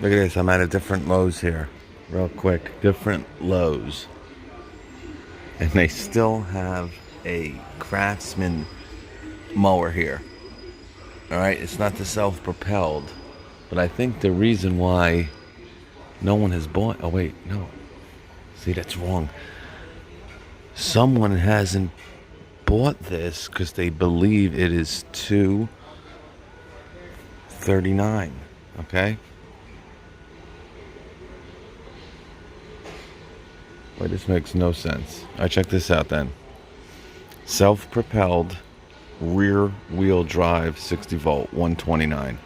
Look at this. I'm at a different Lowe's here. Real quick. Different Lowe's. And they still have a Craftsman mower here. Alright, it's not the self-propelled. But I think the reason why no one has bought... Oh, wait. No. See, that's wrong. Someone hasn't bought this because they believe it is $239. Okay? Wait, this makes no sense. Alright, check this out then. Self-propelled rear wheel drive 60 volt 129.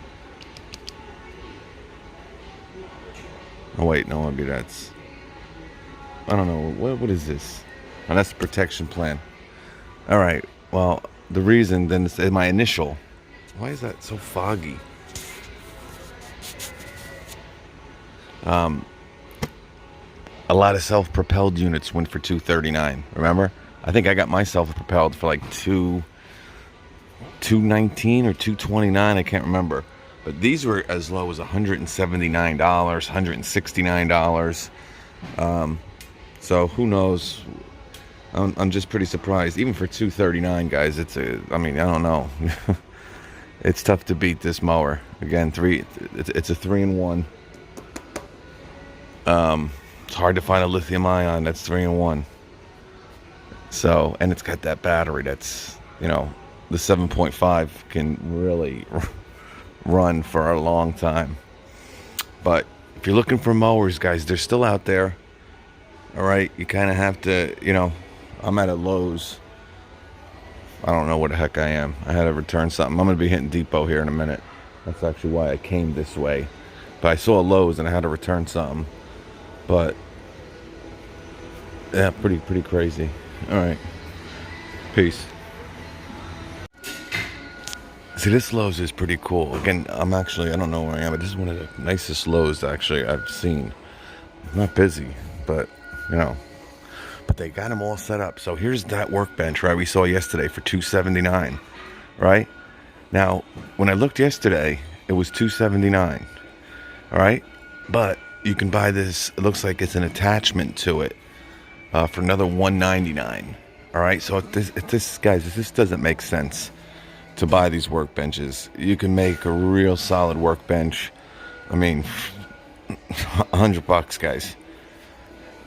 Oh wait, no, maybe that's... I don't know. What is this? Oh, that's the protection plan. Alright, well, the reason then is my initial. Why is that so foggy? A lot of self-propelled units went for $239. Remember? I think I got my self-propelled for like $219 or $229. I can't remember. But these were as low as $179, $169. So who knows? I'm just pretty surprised. Even for $239, guys, it's a... I mean, I don't know. It's tough to beat this mower. Again, it's a 3-in-1. It's hard to find a lithium ion that's 3-in-1. So, and it's got that battery that's, you know, the 7.5 can really run for a long time. But if you're looking for mowers, guys, they're still out there. All right, you kind of have to, you know, I'm at a Lowe's. I don't know what the heck I am. I had to return something. I'm going to be hitting Depot here in a minute. That's actually why I came this way. But I saw a Lowe's and I had to return something. But yeah, pretty crazy. All right, peace. See, this Lowe's is pretty cool. Again, I don't know where I am, but this is one of the nicest Lowe's actually I've seen. I'm not busy, but you know, but they got them all set up. So here's that workbench, right? We saw yesterday for $279, right? Now, when I looked yesterday, it was $279. All right, but you can buy this. It looks like it's an attachment to it for another $199. All right, so if this doesn't make sense to buy these workbenches. You can make a real solid workbench. I mean, $100, guys.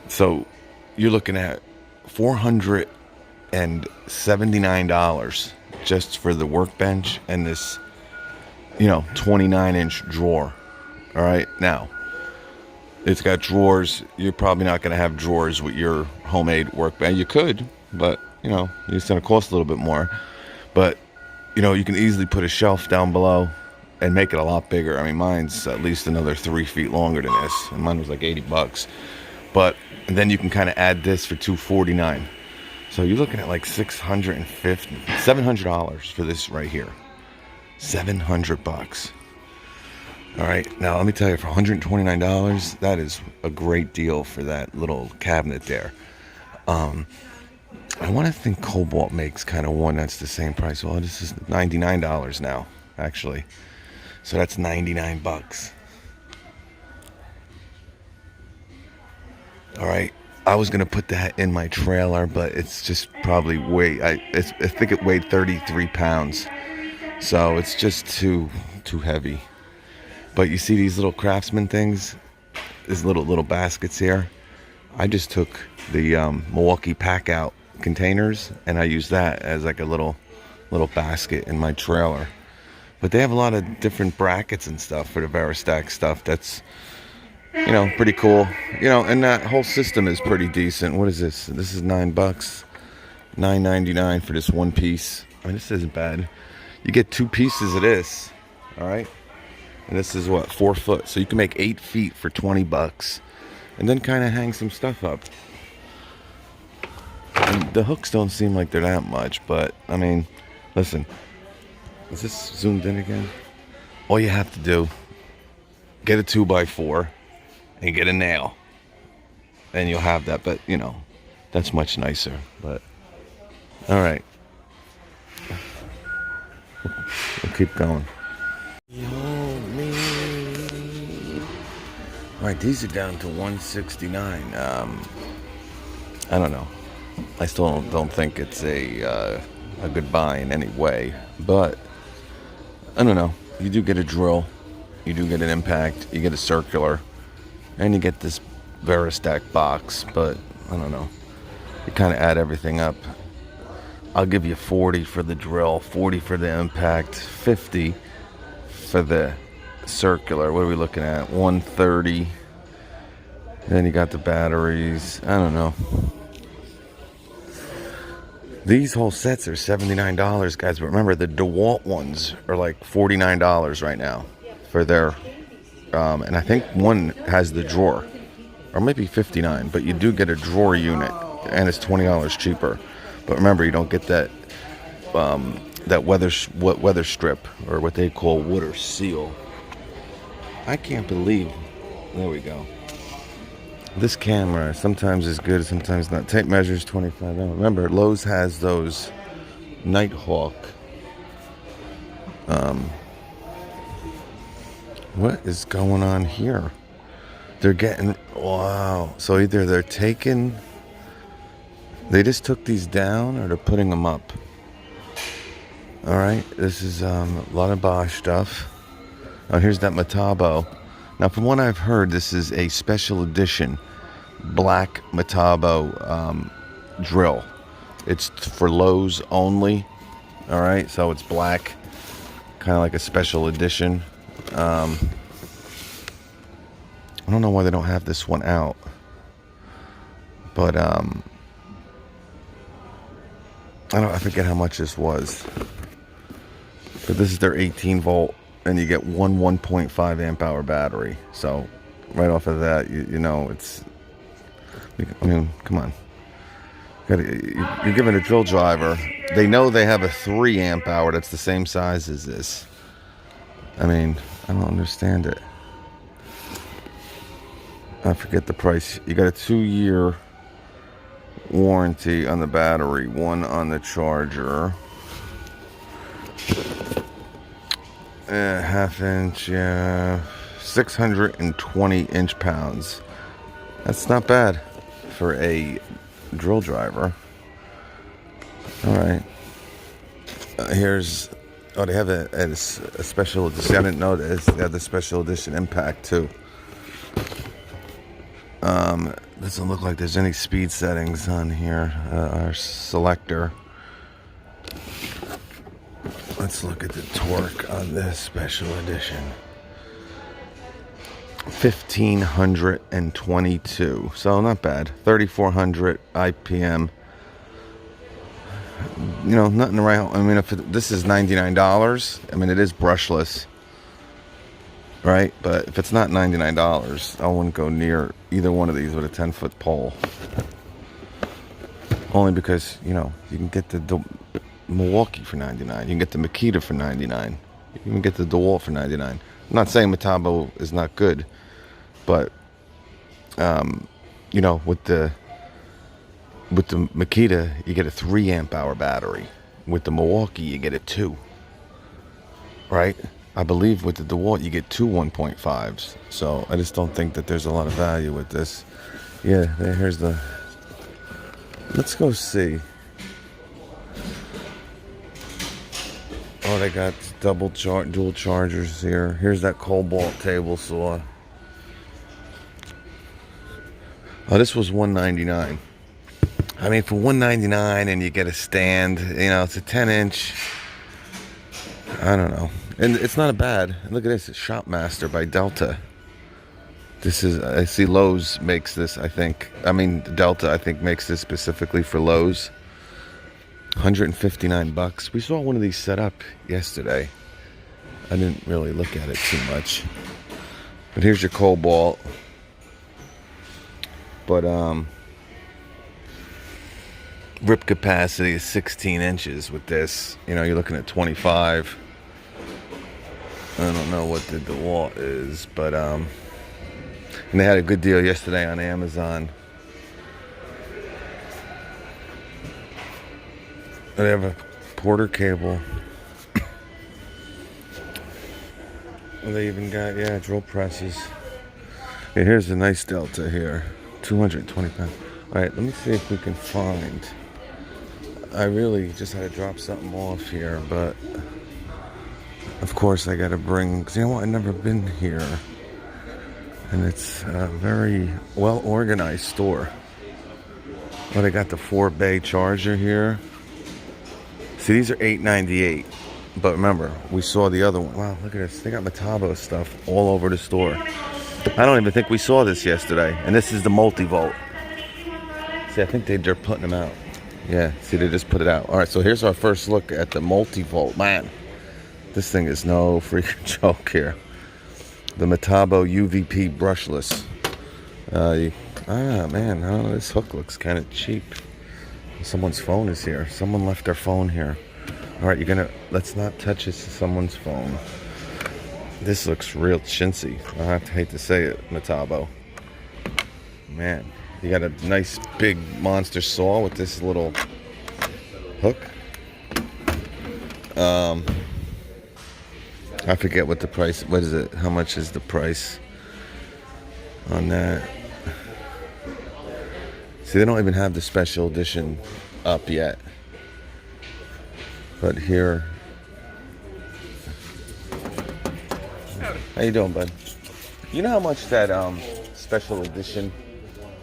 So you're looking at $479 just for the workbench and this, you know, 29-inch drawer. All right, now it's got drawers. You're probably not going to have drawers with your homemade workbench. You could, but you know, it's going to cost a little bit more. But you know, you can easily put a shelf down below and make it a lot bigger. I mean, mine's at least another 3 feet longer than this, and mine was like $80. But then you can kind of add this for $249. So you're looking at like $700 for this right here. $700. All right, now let me tell you, for $129, that is a great deal for that little cabinet there. I want to think Cobalt makes kind of one that's the same price. Well, this is $99 now, actually. So that's $99. All right, I was gonna put that in my trailer, but it's just probably I think it weighed 33 pounds, so it's just too heavy. But you see these little Craftsman things, these little baskets here. I just took the Milwaukee pack out containers and I use that as like a little basket in my trailer. But they have a lot of different brackets and stuff for the Veristack stuff. That's, you know, pretty cool. You know, and that whole system is pretty decent. What is this? This is $9, $9.99 for this one piece. I mean, this isn't bad. You get 2 pieces of this, all right? And this is what, 4 foot. So you can make 8 feet for $20, and then kind of hang some stuff up. And the hooks don't seem like they're that much, but I mean, listen. Is this zoomed in again? All you have to do, get a 2x4 and get a nail, and you'll have that. But you know, that's much nicer. But all right, we'll keep going. Right, these are down to 169. I don't know. I still don't think it's a good buy in any way, but I don't know. You do get a drill, you do get an impact, you get a circular, and you get this Veristack box. But I don't know. You kind of add everything up. I'll give you 40 for the drill, 40 for the impact, 50 for the circular. What are we looking at? 130. Then you got the batteries. I don't know. These whole sets are $79, guys. But remember, the DeWalt ones are like $49 right now for their. And I think one has the drawer, or maybe $59. But you do get a drawer unit, and it's $20 cheaper. But remember, you don't get that that weather strip, or what they call water seal. I can't believe. There we go. This camera sometimes is good, sometimes not. Tape measures 25. Remember, Lowe's has those Nighthawk. What is going on here? They're getting, wow. So either they're taking, they just took these down, or they're putting them up. All right, this is a lot of Bosch stuff. Oh, here's that Metabo. Now, from what I've heard, this is a special edition black Metabo drill. It's for Lowe's only. All right, so it's black, kind of like a special edition. I don't know why they don't have this one out, but I forget how much this was. But this is their 18 volt. And you get one 1.5 amp hour battery. So right off of that, you know, it's, I mean, come on. You're giving a drill driver, they know they have a 3 amp hour that's the same size as this. I mean, I don't understand it. I forget the price. You got a 2-year warranty on the battery, 1 on the charger. Half inch, yeah, 620 inch pounds. That's not bad for a drill driver. All right. Here's, oh, they have a special edition. I didn't know this. They have the special edition impact too. Doesn't look like there's any speed settings on here. Our selector. Let's look at the torque on this special edition. 1,522. So not bad. 3,400 IPM. You know, nothing around. I mean, if this is $99, I mean, it is brushless, right? But if it's not $99, I wouldn't go near either one of these with a 10-foot pole. Only because, you know, you can get the Milwaukee for $99. You can get the Makita for $99. You can get the DeWalt for $99. I'm not saying Metabo is not good, but you know, with the Makita, you get a 3 amp hour battery. With the Milwaukee, you get a 2. Right? I believe with the DeWalt, you get 2 1.5s. So I just don't think that there's a lot of value with this. Yeah, here's the. Let's go see. Oh, they got dual chargers here. Here's that Cobalt table saw. Oh, this was $199. I mean, for $199 and you get a stand, you know, it's a 10-inch. I don't know. And it's not bad. Look at this. It's Shopmaster by Delta. This is, I see Lowe's makes this, I think. I mean, Delta, I think, makes this specifically for Lowe's. $159. We saw one of these set up yesterday. I didn't really look at it too much. But here's your Cobalt. But rip capacity is 16 inches with this. You know, you're looking at 25. I don't know what the DeWalt is, but and they had a good deal yesterday on Amazon. They have a Porter cable. They even got, yeah, drill presses. Okay, here's a nice Delta here. 220 pounds. Alright, let me see if we can find. I really just had to drop something off here, but of course I gotta bring, because you know what, I've never been here. And it's a very well organized store. Well, they got the 4-bay charger here. See, these are $8.98. But remember, we saw the other one. Wow, look at this. They got Metabo stuff all over the store. I don't even think we saw this yesterday. And this is the multi-volt. See, I think they're putting them out. Yeah, see, they just put it out. All right, so here's our first look at the multi-volt. Man, this thing is no freaking joke here. The Metabo UVP brushless. Man, I don't know, this hook looks kind of cheap. Someone's phone is here. Someone left their phone here. All right, let's not touch someone's phone. This looks real chintzy. I hate to say it, Metabo. Man, you got a nice big monster saw with this little hook. I forget what the price, what is it? How much is the price on that? See, they don't even have the special edition up yet. But here. How you doing, bud? You know how much that special edition?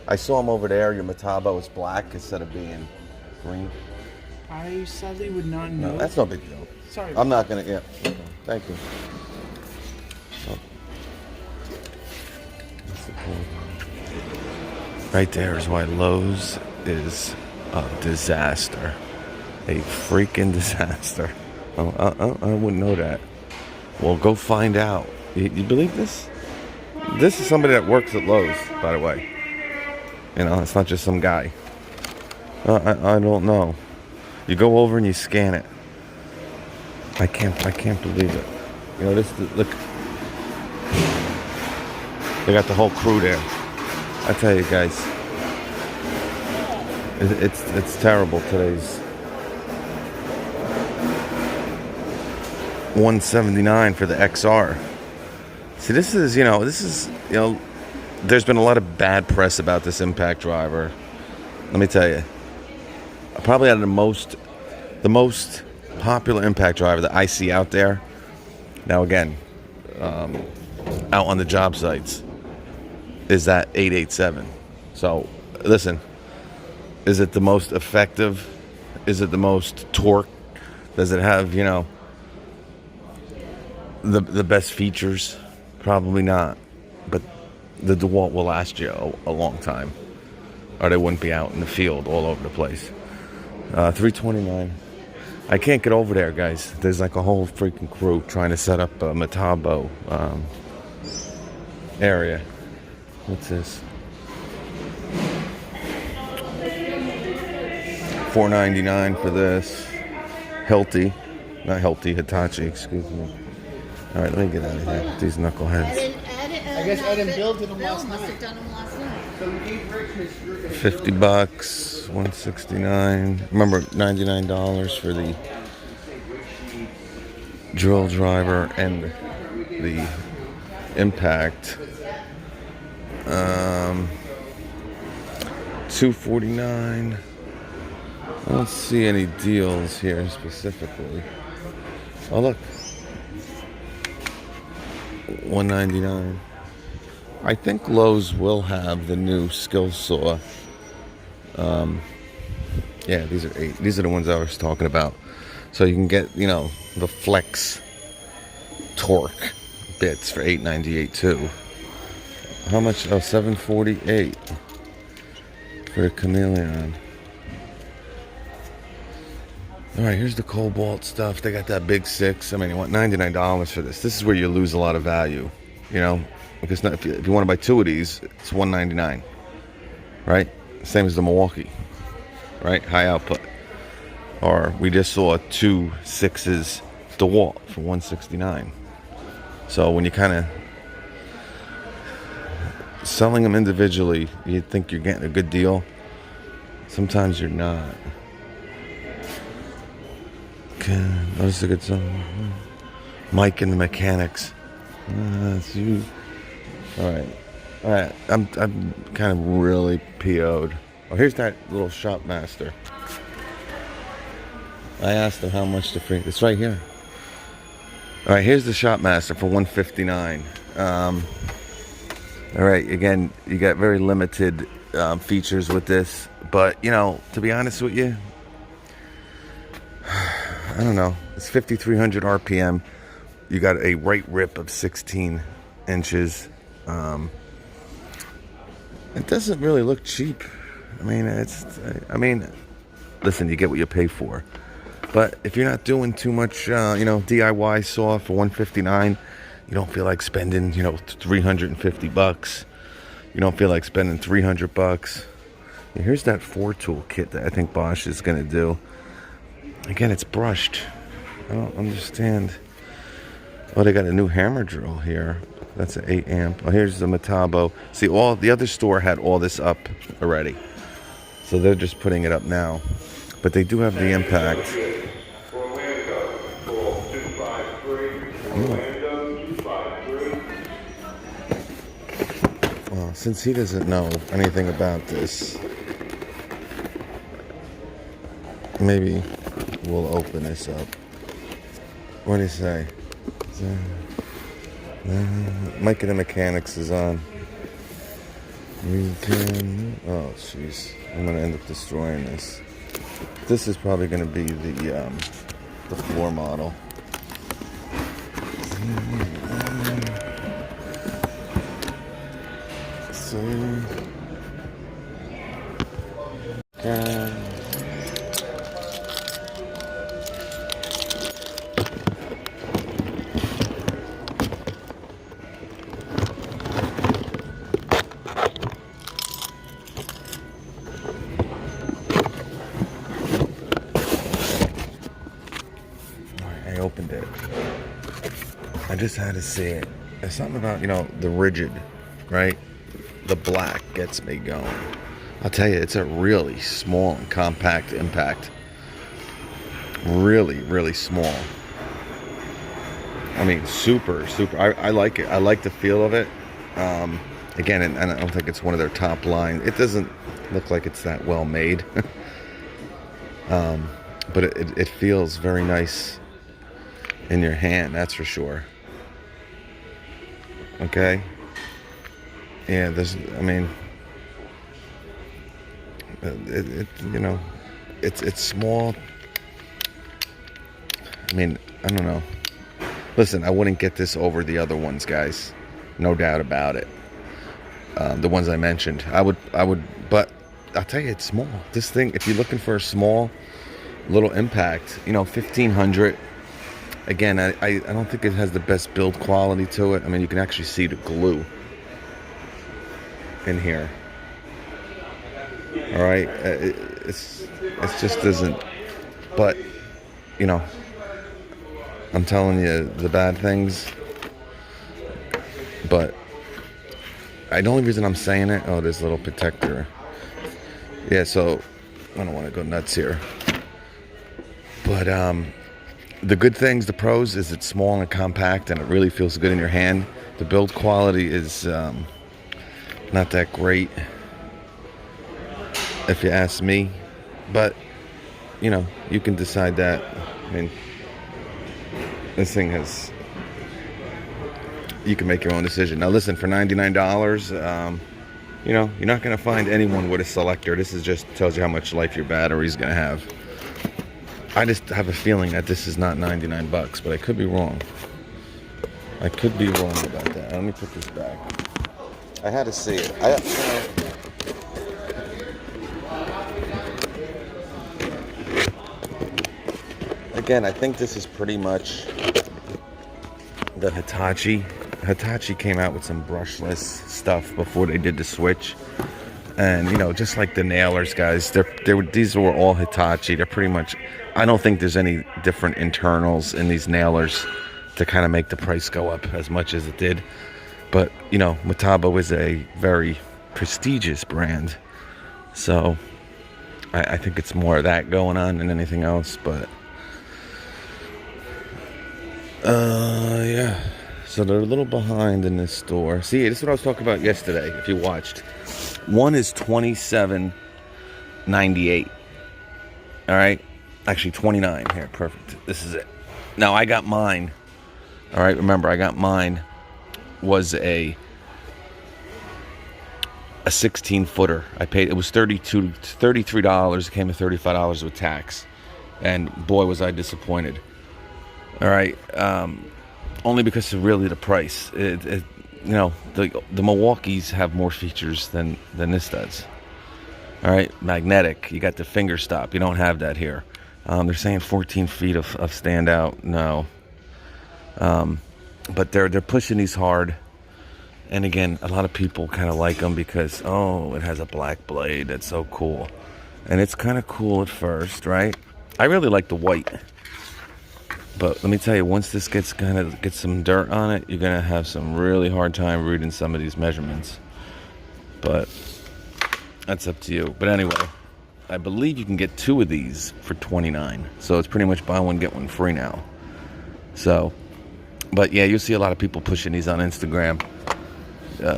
I saw them over there. Your Metabo is black instead of being green. I sadly would not know. No, that's no big deal. Sorry. I'm not gonna. Yeah. Okay. Thank you. Oh. Right there is why Lowe's is a disaster. A freaking disaster. Oh, I wouldn't know that. Well, go find out. You believe this? This is somebody that works at Lowe's, by the way. You know, it's not just some guy. I don't know. You go over and you scan it. I can't believe it. You know, look. They got the whole crew there. I tell you guys, it's terrible. Today's $179 for the XR. See, this is there's been a lot of bad press about this impact driver. Let me tell you, probably out of the most popular impact driver that I see out there. Now again, out on the job sites, is that 887. So listen, is it the most effective? Is it the most torque? Does it have, the best features? Probably not. But the DeWalt will last you a long time, or they wouldn't be out in the field all over the place. $329. I can't get over there, guys. There's like a whole freaking crew trying to set up a Metabo area. What's this? $4.99 for this. Hitachi, excuse me. All right, let me get out of here. These knuckleheads. I guess Ed and Bill did them last night. Must have done them last night. $50, $169. Remember, $99 for the drill driver and the impact. $249. I don't see any deals here specifically. Oh, look. $199. I think Lowe's will have the new skill saw. Yeah, these are 8. These are the ones I was talking about. So you can get, the flex torque bits for $8.98 too. How much? Oh, $748 for the Chameleon. All right, here's the Cobalt stuff. They got that big 6. I mean, you want $99 for this. This is where you lose a lot of value, because if you want to buy 2 of these, it's $199, right? Same as the Milwaukee, right? High output. Or we just saw 2 6s DeWalt for $169. So when you kind of selling them individually, you think you're getting a good deal. Sometimes you're not. Okay, this is a good song. Mike and the Mechanics. That's you. All right. All right, I'm kind of really PO'd. Oh, here's that little shop master. I asked him how much the free. It's right here. All right, here's the shop master for $159. All right, again, you got very limited features with this, but you know, to be honest with you, I don't know. It's 5,300 RPM. You got a right rip of 16 inches. It doesn't really look cheap. I mean, listen, you get what you pay for. But if you're not doing too much, DIY saw for $159, you don't feel like spending, $350. You don't feel like spending $300. Yeah, here's that 4-tool kit that I think Bosch is going to do. Again, it's brushed. I don't understand. Oh, they got a new hammer drill here. That's an 8 amp. Oh, here's the Metabo. See, all the other store had all this up already. So they're just putting it up now. But they do have the impact. Well, since he doesn't know anything about this, maybe we'll open this up. What do you say? Mike and the Mechanics is on. We can. Oh, jeez. I'm gonna end up destroying this. This is probably gonna be the floor model. So. I opened it. I just had to see it. There's something about, the rigid, right? The black gets me going. I'll tell you, it's a really small and compact impact. Really, really small. I mean, super. I like it. I like the feel of it. Again, and I don't think it's one of their top line. It doesn't look like it's that well made. But it feels very nice in your hand, that's for sure. Okay. Yeah, it's small. I mean, I don't know. Listen, I wouldn't get this over the other ones, guys. No doubt about it. The ones I mentioned, I would, but I'll tell you, it's small. This thing, if you're looking for a small little impact, 1,500. Again, I don't think it has the best build quality to it. I mean, you can actually see the glue in here. All right, it just isn't. But I'm telling you the bad things. But the only reason I'm saying it, this little protector. Yeah, so I don't want to go nuts here. But the good things, the pros, is it's small and compact, and it really feels good in your hand. The build quality is not that great, if you ask me. But you can decide that. I mean, this thing has. You can make your own decision. Now, listen, for $99, you're not going to find anyone with a selector. This is just tells you how much life your battery's going to have. I just have a feeling that this is not $99, but I could be wrong. I could be wrong about that. Let me put this back. I had to see it. Again, I think this is pretty much the Hitachi. Hitachi came out with some brushless stuff before they did the switch. And, just like the nailers, guys, these were all Hitachi. They're pretty much, I don't think there's any different internals in these nailers to kind of make the price go up as much as it did. But, Metabo is a very prestigious brand. So, I think it's more of that going on than anything else. But, yeah. So they're a little behind in this store. See, this is what I was talking about yesterday, if you watched. One is $27.98. All right? Actually, 29 here. Perfect. This is it. Now, I got mine. All right, remember, I got mine. Was a 16-footer. I paid, it was $33. It came to $35 with tax. And boy, was I disappointed. All right. Only because of really the price. You know, the Milwaukees have more features than this does. All right. Magnetic. You got the finger stop. You don't have that here. They're saying 14 feet of standout. No. But they're pushing these hard. And again, a lot of people kind of like them because, oh, it has a black blade. That's so cool. And it's kind of cool at first, right? I really like the white. But let me tell you, once this gets some dirt on it, you're going to have some really hard time reading some of these measurements. But that's up to you. But anyway, I believe you can get 2 of these for $29. So it's pretty much buy one, get one free now. So, but yeah, you'll see a lot of people pushing these on Instagram.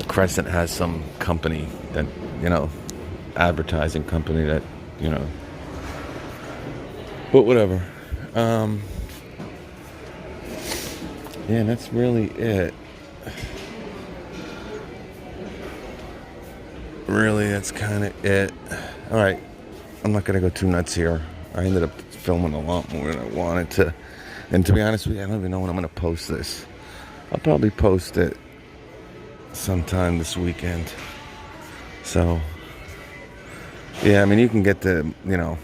Crescent has some company that, you know, advertising company that, you know, but whatever. Yeah, that's really it. Really, that's kind of it. All right, I'm not gonna go too nuts here. I ended up filming a lot more than I wanted to, and to be honest with you, I don't even know when I'm gonna post this. I'll probably post it sometime this weekend. So yeah, I mean, you can get the, you know,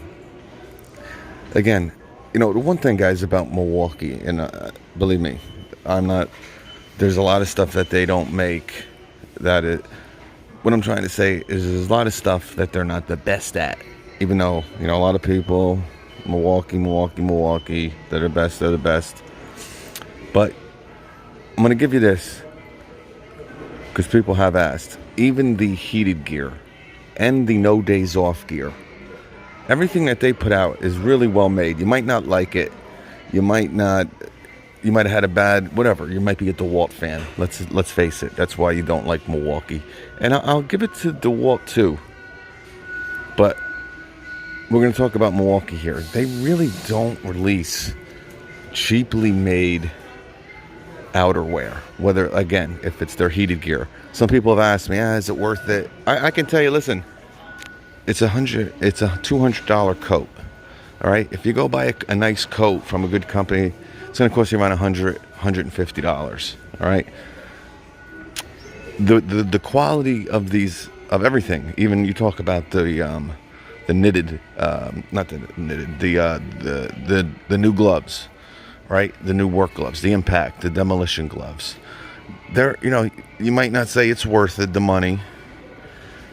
again, you know, the one thing, guys, about Milwaukee, and believe me, there's a lot of stuff that they don't make what I'm trying to say is there's a lot of stuff that they're not the best at, even though, you know, a lot of people, Milwaukee, they're the best. But I'm going to give you this, because people have asked. Even the heated gear and the no days off gear, everything that they put out is really well made. You might not like it. You might have had a bad whatever. You might be a DeWalt fan. Let's face it. That's why you don't like Milwaukee. And I'll give it to DeWalt too. But we're going to talk about Milwaukee here. They really don't release cheaply made outerwear, whether, again, if it's their heated gear. Some people have asked me, is it worth it? I can tell you, listen, it's a $200 coat. All right, if you go buy a nice coat from a good company, it's going to cost you around $150. All right, the quality of these, of everything, even you talk about the knitted, not the knitted, the new gloves. Right, the new work gloves, the impact, the demolition gloves. They're, you know, you might not say it's worth it, the money.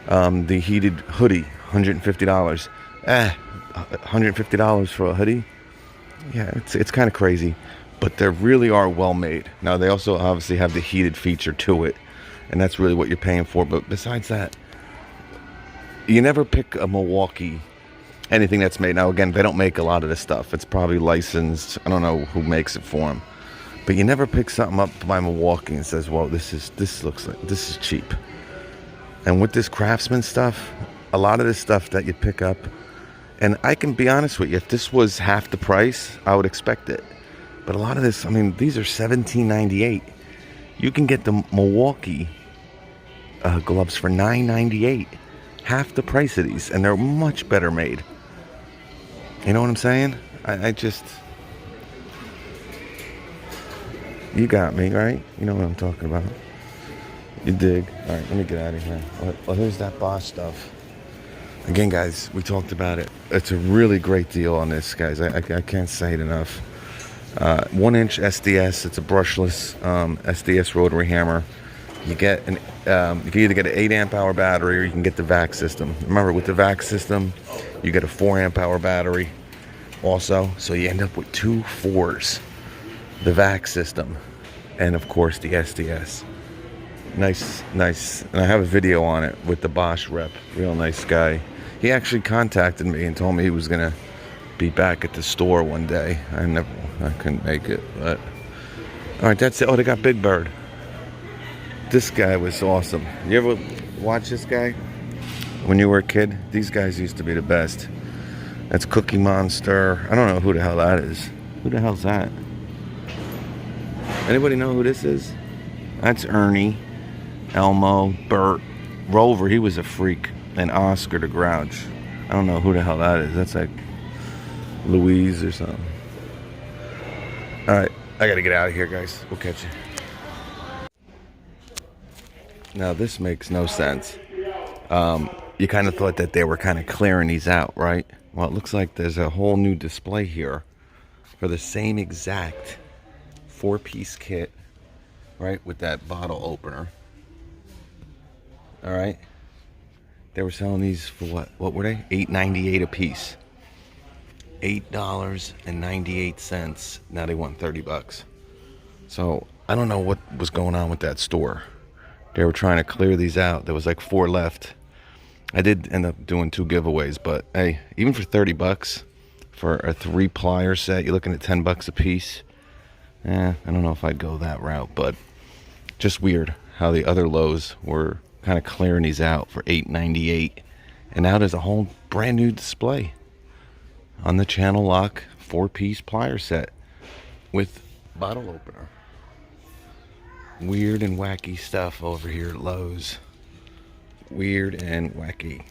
The heated hoodie, $150. $150 for a hoodie? Yeah, it's kind of crazy, but they really are well made. Now, they also obviously have the heated feature to it, and that's really what you're paying for. But besides that, you never pick a Milwaukee, anything that's made. Now, again, they don't make a lot of this stuff. It's probably licensed. I don't know who makes it for them. But you never pick something up by Milwaukee and says, well, this is cheap. And with this Craftsman stuff, a lot of this stuff that you pick up, and I can be honest with you, if this was half the price, I would expect it. But a lot of this, I mean, these are $17.98. You can get the Milwaukee gloves for $9.98. Half the price of these, and they're much better made. You know what I'm saying? I just... You got me, right? You know what I'm talking about. You dig. All right, let me get out of here. Well, here's that Bosch stuff. Again, guys, we talked about it. It's a really great deal on this, guys. I can't say it enough. 1-inch SDS. It's a brushless SDS rotary hammer. You get you can either get an 8 amp hour battery or you can get the VAC system. Remember, with the VAC system, you get a 4 amp hour battery also. So you end up with 2 4s. The VAC system, and of course the SDS. Nice. And I have a video on it with the Bosch rep. Real nice guy. He actually contacted me and told me he was gonna be back at the store one day. I couldn't make it, but All right, that's it. Oh, they got Big Bird. This guy was awesome. You ever watch this guy when you were a kid? These guys used to be the best. That's Cookie Monster. I don't know who the hell that is. Who the hell's that? Anybody know who this is? That's Ernie, Elmo, Bert, Rover. He was a freak, and Oscar the Grouch. I don't know who the hell that is. That's like Louise or something. All right, I gotta get out of here, guys. We'll catch you. Now this makes no sense. You kind of thought that they were kind of clearing these out, right? Well, it looks like there's a whole new display here for the same exact 4-piece kit, right, with that bottle opener. All right, they were selling these for what were they? $8.98 a piece. $8.98. Now they want $30. So I don't know what was going on with that store. They were trying to clear these out. There was like 4 left. I did end up doing 2 giveaways, but hey, even for $30 for a 3-plier set, you're looking at $10 a piece. I don't know if I'd go that route, but just weird how the other Lowe's were kind of clearing these out for $8.98, and now there's a whole brand new display on the channel lock 4-piece plier set with bottle opener. Weird and wacky stuff over here at Lowe's. Weird and wacky.